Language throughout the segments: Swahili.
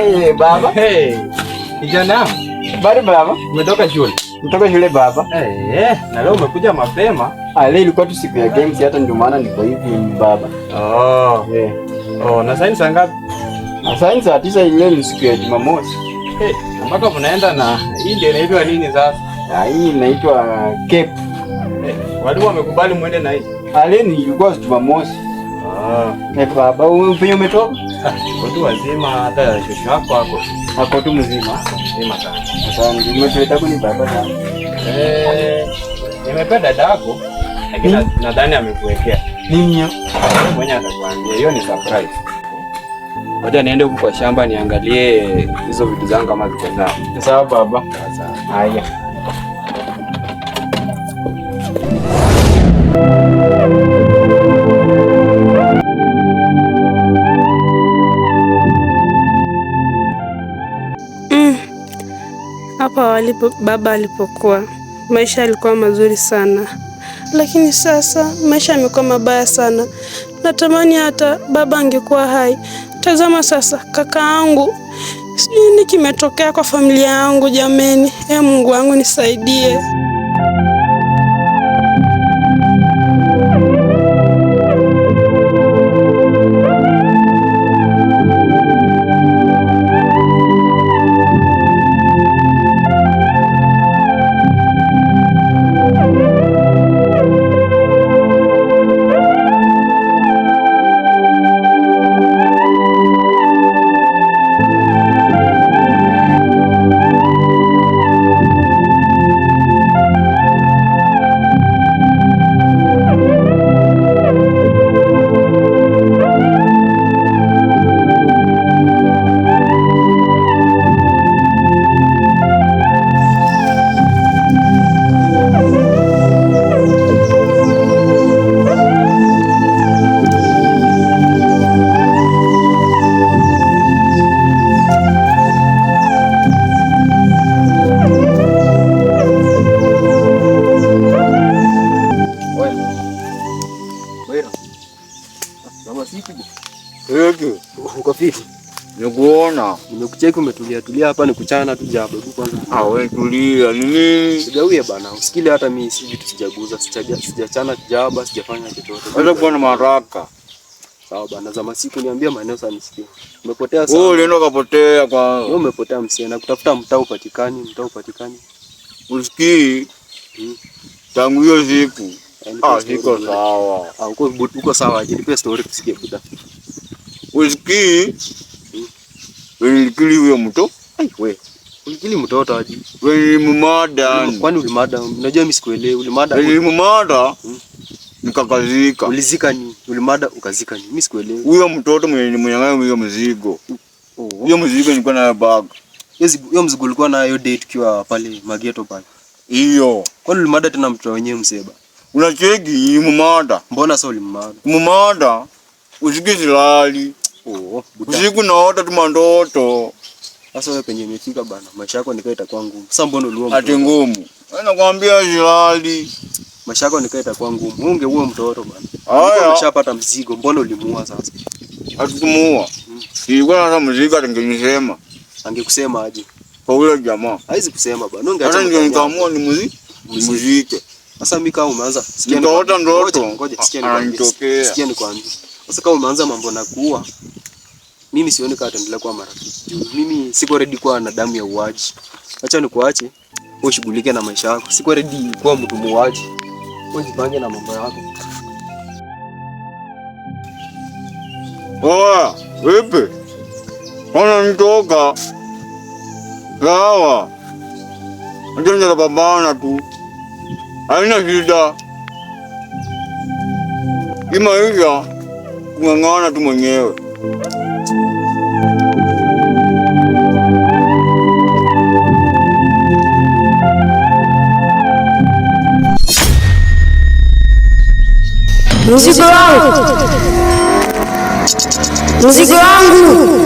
Hey baba. Hey. Kijana. Bari baba. Umetoka shule? Kutoka shule baba. Na leo umekuja mapema. Leo ilikuwa tu siku ya games, hata ndio maana niko hivi baba. Na sasa saa ngapi? Sasa saa 9 ile ni siku ya Jumamosi. Mpaka mnaenda na hii ndio inaitwa nini sasa? Hii inaitwa Cape. Walimu wamekubali muende na hii. Leo ni ilikuwa Jumamosi. Baba, wewe umetoka? Watu wazima, hata shosho wako hapo. Hapo tu mzima. Mzima sana. Sasa nimetuleta kuni baba sana. Nimependa dadako, lakini nadhani amekuwekea. Nini? Mwenye atakwambia hiyo ni surprise. Ngoja niende huko kwa shamba niangalie hizo vitu zangu kama ziko sawa. Sawa baba. Sawa. Haya. Hapa baba alipokuwa, maisha yalikuwa mazuri sana, lakini sasa maisha yamekuwa mabaya sana. Natamani hata baba angekuwa hai. Tazama sasa kaka yangu, sijui nini kimetokea kwa familia yangu jameni. Mungu wangu nisaidie. Uko fiti? Nikuona. Nimekucheki umetulia hapa ni kuchana tu jaba tu kwanza. Wewe tulia. Nini? Sigawie bana. Usikile hata mimi si vitu sijaguza, sijachana jaba, sijafanya chochote. Hata kwa na maraka. Sawa bana, za masiku niambia maeneo sana nisikie. Umepotea sana. Wewe ulienda kapotea kwa. Wewe umepotea msiana, kutafuta mtaa upatikani. Usikii? Tangu hiyo siku. Siko sawa. Uko sawa, nipe story tusikie buda. Usikii? Wewe nilikili huyo mto? Wewe. Ulikili mtoto aje? Wewe ni mumada. Kwani ulimada? Unajua mimi sikuelewi. Ulimada? Wewe ni mumada? Nikakazika. Ulizika ni? Ulimada ukazika ni? Mimi sikuelewi. Huyo mtoto mwenye mnyang'anya huyo mzigo. Hiyo mzigo nilikuwa nayo bag. Hiyo mzigo ulikuwa nayo date tukiwa pale Mageto pale. Hiyo. Kwani ulimada tena mtoto wenyewe mseba? Unacheki ni mumada. Mbona sasa ulimada? Mumada. Usikizi lali. Usiku naota tu mandoto. Sasa wewe penye umefika bana, maisha yako nikaa itakuwa ngumu. Sasa mbona uliomba? Ati ngumu. Nakwambia zilali. Maisha yako nikaa itakuwa ngumu. Ungeua mtoto bana. Umeshapata mzigo, mbona ulimuua sasa? Hatukumuua. Ilikuwa na mzigo atangenisema. Angekusema aje? Kwa ule jamaa. Haizi kusema bana. Ungeacha nikaamua ni muziki. Sasa mimi kama umeanza sikia ndoto. Ngoja sikia nikwambie. Sasa kama umeanza mambo na kuua, mimi sioni kama ataendelea kuwa marafiki. Mimi siko ready kuwa na damu ya uaji. Acha nikuache, wewe ushughulike na maisha yako. Siko ready kuwa mtu muuaji. Wewe jipange na mambo yako. Vipi? Nitoka. Sawa. Ndio tunapambana tu. Haina shida. Maisha kung'ang'ana tu mwenyewe. Mzigo wangu! Mzigo wangu!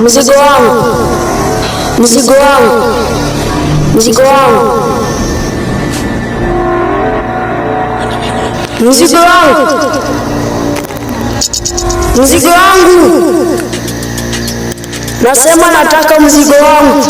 Mzigo wangu! Mzigo wangu! Mzigo wangu! Mzigo wangu! Mzigo wangu! Nasema nataka mzigo wangu.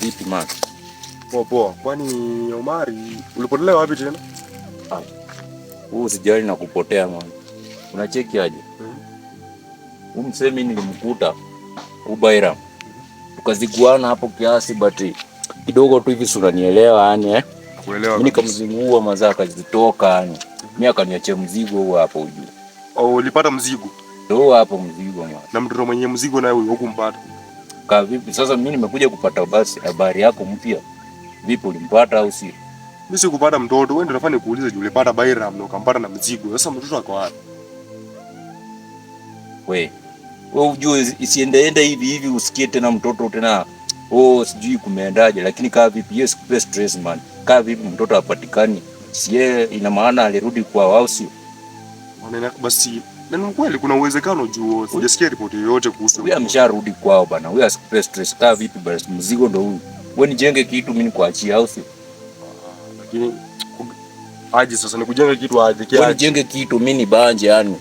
Vipi man? Poa. Kwani Omari ulipotelea wapi tena? Sijali na kupotea man. Unacheki aje? Msemi nilimkuta Bayram. Tukaziguana hapo kiasi but kidogo tu hivi unanielewa yani Kuelewa. Mimi nikamzingua mazaka akazitoka yani. Mimi akaniachia mzigo huo hapo ujue. Ulipata mzigo? Ndio hapo mzigo man. Na mtoto mwenye mzigo naye hukumpata? Vipi sasa mimi nimekuja kupata basi habari yako mpya. Vipi ulimpata au si? Mimi sikupata mtoto, wewe ndio unafanya nikuulize je, ulipata Bayram na ukampata na mzigo. Sasa mtoto ako wapi? Wewe ujue isiendeenda hivi usikie tena mtoto tena. Sijui kumeendaje lakini kaa vipi yes kupe stress man. Kaa vipi mtoto hapatikani. Sie ina maana alirudi kwa wao sio? Basi na ni kweli kuna uwezekano juu sijasikia ripoti yoyote kuhusu. Huyu amesharudi kwao bana. Huyu asikupe stress. Kaa vipi basi mzigo ndo huyu. Wewe nijenge kitu mimi nikuachie au sio? Lakini aje sasa nikujenge kitu aje kiaje? Wewe nijenge kitu mimi ni banje yani.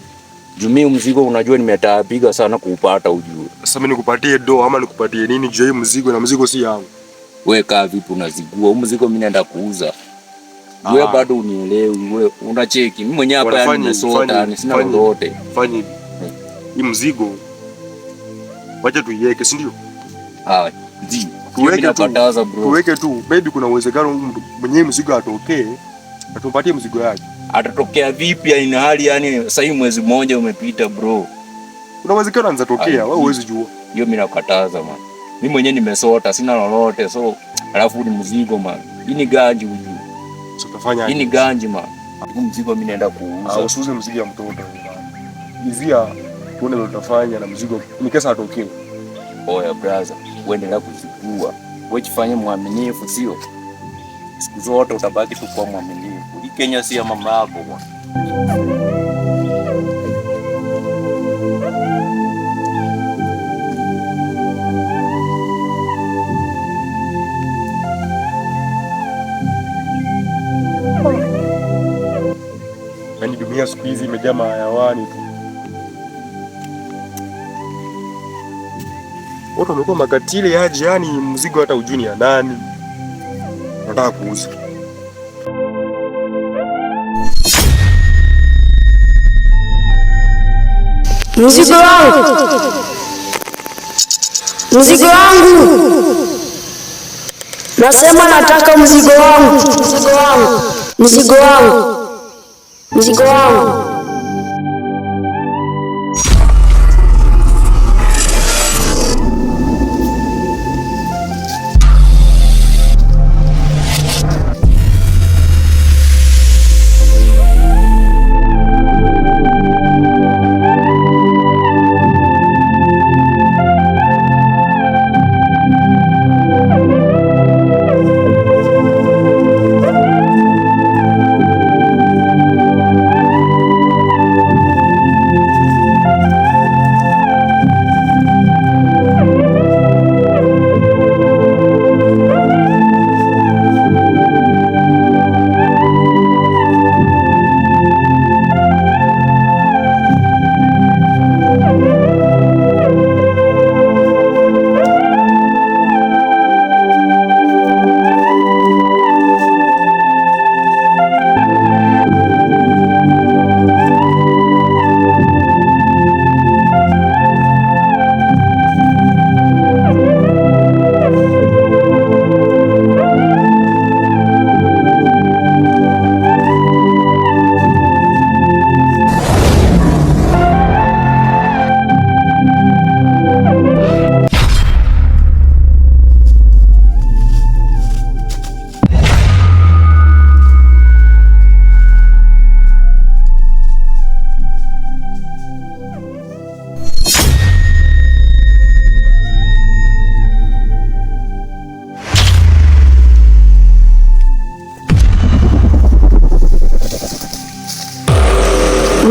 Jumii mzigo unajua nimetaapiga sana kuupata ujue. Sasa mimi nikupatie do ama nikupatie nini juu hii mzigo na mzigo si yangu. Wewe kaa vipi unazigua? Mzigo mimi naenda kuuza. Wewe bado unielewi, wewe unacheki. Mimi mwenyewe hapa yani nimesota yani sina lolote. Fanya hivi. Hii mzigo wacha tuiweke, si ndio? Ndio. Tuweke tu. Maybe kuna uwezekano mwenyewe mzigo atokee, atupatie mzigo yake. Atatokea vipi yani hali yani sasa hivi mwezi mmoja umepita bro. Kuna uwezekano anza tokea, wewe huwezi jua. Hiyo mimi nakukataza man. Mimi mwenyewe nimesota, sina lolote so alafu ni mzigo man. Hii ni ganji ujue. So tutafanya hii ni ganji man. Huu mzigo mimi naenda kuuza. Usiuze mzigo wa mtoto. Izia tuone ndio tutafanya na mzigo. Ni kesa atokee. Oya brother, uendelea kuzigua. Wewe jifanye mwaminifu sio? Siku zote utabaki tu kwa mwaminifu. Hii Kenya si ya mama yako bwana. Yaani dunia siku hizi imejaa mahayawani tu. Watu wamekuwa makatili aje, yani mzigo hata ujuni ya nani. Nataka kuuza. Mzigo wangu. Mzigo wangu. Nasema nataka mzigo wangu. Mzigo wangu. Mzigo wangu. Mzigo wangu.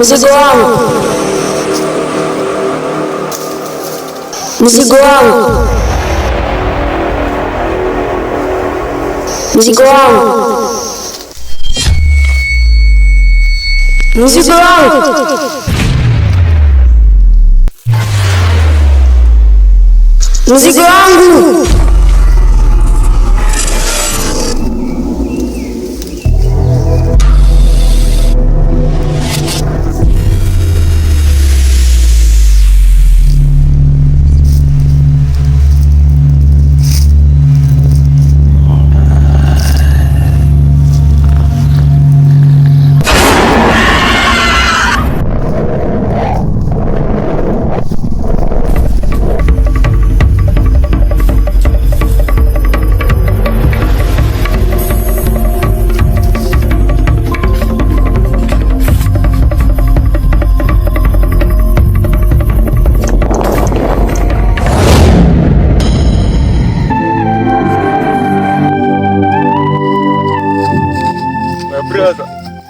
Mzigo wangu. Mzigo wangu. Mzigo wangu. Mzigo wangu. Mzigo wangu.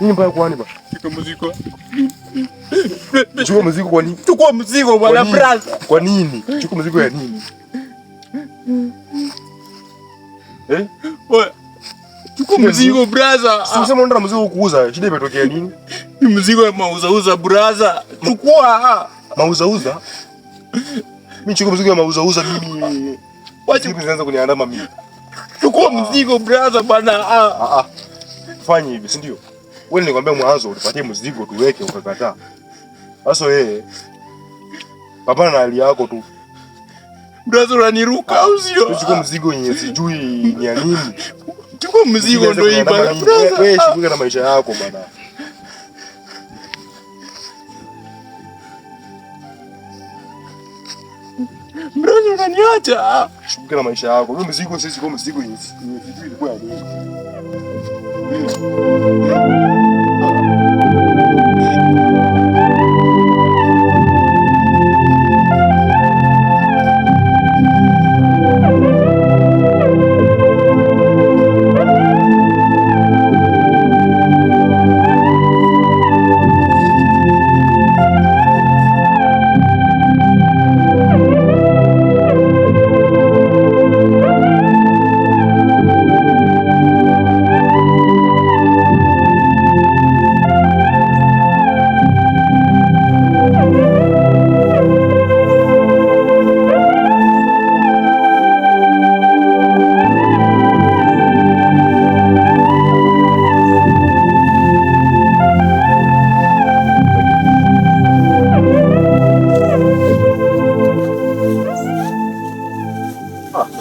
Nini mbaya kwani bwana? Chukua mzigo. Chukua mzigo kwa nini? Chukua mzigo bwana brother. Kwa nini? Chukua mzigo ya nini? Wewe. Chukua mzigo brother. Si useme unataka mzigo kuuza, shida imetokea nini? Ni mzigo ya mauza brother. Chukua. Mauza? Mimi chukua mzigo ya mauza mimi. Wacha nianze kuniandama mimi. Chukua mzigo brother bwana. Fanya hivi, si ndio? Wewe nilikwambia mwanzo ulipatie mzigo tuweke ukakataa. Sasa wewe pambana na hali yako tu. Brother unaniruka au sio? Chukua mzigo yenye sijui ni ya nini. Chukua mzigo ndio hii bwana. Wewe shughulika na maisha yako bwana. Brother unaniacha. Shughulika na maisha yako. Wewe mzigo sisi kwa mzigo yenye sijui ilikuwa ya nini.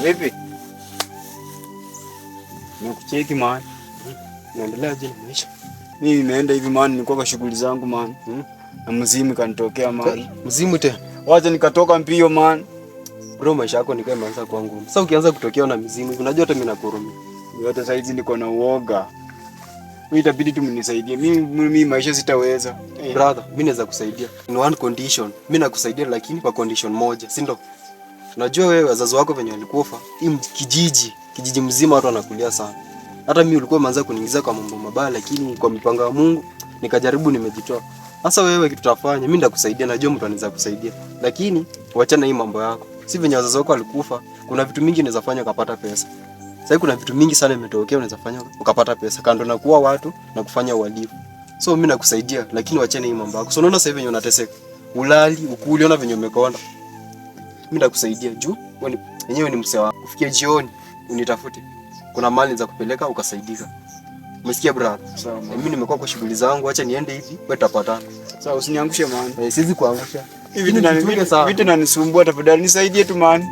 Vipi? Nakucheki man. Naendelea je maisha? Mimi nimeenda hivi man, nilikuwa kwa shughuli zangu man. Na mzimu kanitokea man. Mzimu tena. Wacha nikatoka mbio man. Bro, maisha yako ni kama imeanza kuwa ngumu. Sasa ukianza kutokea na mizimu, unajua hata mimi nakurumia. Yote saizi niko na uoga. Wewe itabidi tu mnisaidie. Mimi maisha sitaweza. Brother, mimi naweza kusaidia. In one condition. Mimi nakusaidia lakini kwa condition moja, si ndio? Unajua wewe wazazi wako venye walikufa, hii kijiji mzima watu wanakulia sana. Hata mimi ulikuwa umeanza kuniingiza kwa mambo mabaya, lakini kwa mipango ya Mungu nikajaribu, nimejitoa. Sasa wewe kitu utafanya, mimi ndakusaidia, najua mtu anaweza kusaidia. Lakini wachana hii mambo yako. Si venye wazazi wako walikufa, kuna vitu mingi unaweza fanya ukapata pesa. Sasa kuna vitu mingi sana imetokea unaweza fanya ukapata pesa kando na kuua watu na kufanya uhalifu. So mimi nakusaidia, lakini wachana hii mambo yako. So unaona sasa hivi venye unateseka. Ulali, ukuli, ona venye umekonda. Mimi ndakusaidia juu wenyewe ni msee wako. Ufikie jioni unitafute. Kuna mali za kupeleka ukasaidika. Umesikia brother? Sawa. Mimi nimekuwa kwa shughuli zangu, acha niende hivi, wewe tutapatana. Sawa, usiniangushe man. Siwezi kuangusha. Hivi vitu vinanisumbua, tafadhali nisaidie tu man.